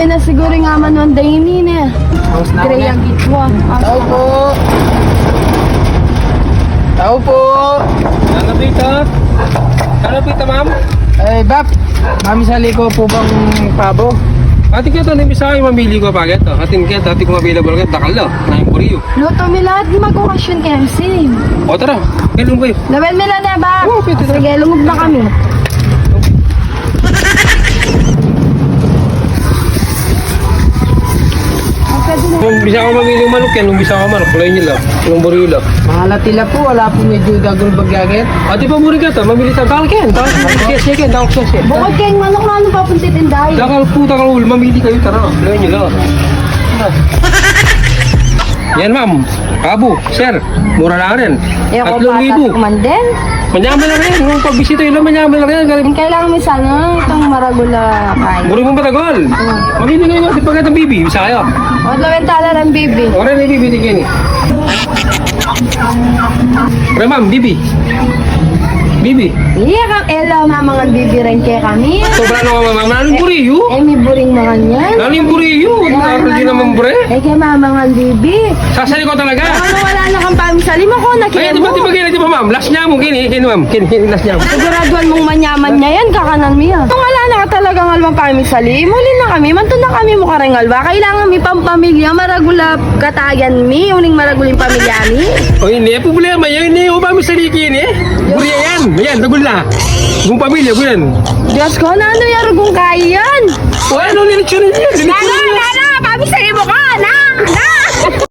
Na siguro nga man one day ini na. Gray ang gitwa. Tao po. Tao po. Ano pita? Ano pita, ma'am? Eh, Bap. Mami sali ko po bang pabo? Ating kita na bisa ay mamili ko paget. Ating kita, ating kung available ka, takal na. Nahin po riyo. Luto mi lahat di mag-okasyon KMC. O tara, kailan ba yun? Lawin mi lang na ba? Oo, pwede na. Sige, lungog na kami. Kung bisa ko mamili yung manok yan, kung bisa ko manok, kulay nyo lang. Yung buriyo lang. Mahala tila po. Wala po medyo dagol bagyaget. Ate pa muli ka to, mamili sa takal ken. Takal ken, takal ken. Bukod kayong manok na ano papuntit inday. Takal po, takal ul, mamili kayo, tara. Kulay nyo lang. Yan ma'am, pabo, sir, mura lang rin. Eh, ako pa 3,000. man din. Manyaman na rin, kung pagbisita yun lang, manyaman na rin. Ang kailangan mo sana itong maragula kain. Mura mong patagol. Mamili kayo natin pagkat ng bibi, bisa kayo. O, lawin tala ng bibi. Ora na bibi tingin ni. Pre ma'am, bibi. Bibi. Iya kang elaw mamangan bibi rin kaya kami. Sobra na ka mama. Naling buriyo. Eh, may buring mga niyan. Naling buriyo. Naroon din naman bre. Eh, kaya mamangan bibi. Sasali ko talaga. Ano wala na kang pamisali mo ko, Ay, nakita di ba, mo. di ba, di ba ma'am? Last niya mo, kini ma'am. Kini, last niya mo. Siguraduhan mong manyaman niya yan, kakanan mo yan. Kung wala na ka talagang alwang pamisali, muli na kami, mantun na kami mo karengalba. Kailangan mi pampamilya, maragula katagan mi, uning maraguling pamilya mi. O hindi, problema. Yan, hindi. O ba, Mr. Ricky, ini? Buriya yan. Yan, dagol na. Kung pamilya ko yan. Diyos ko, na ano yan, kung kaya yan? O ano, lilitsyon niya. Nana, pamisali mo ka, na!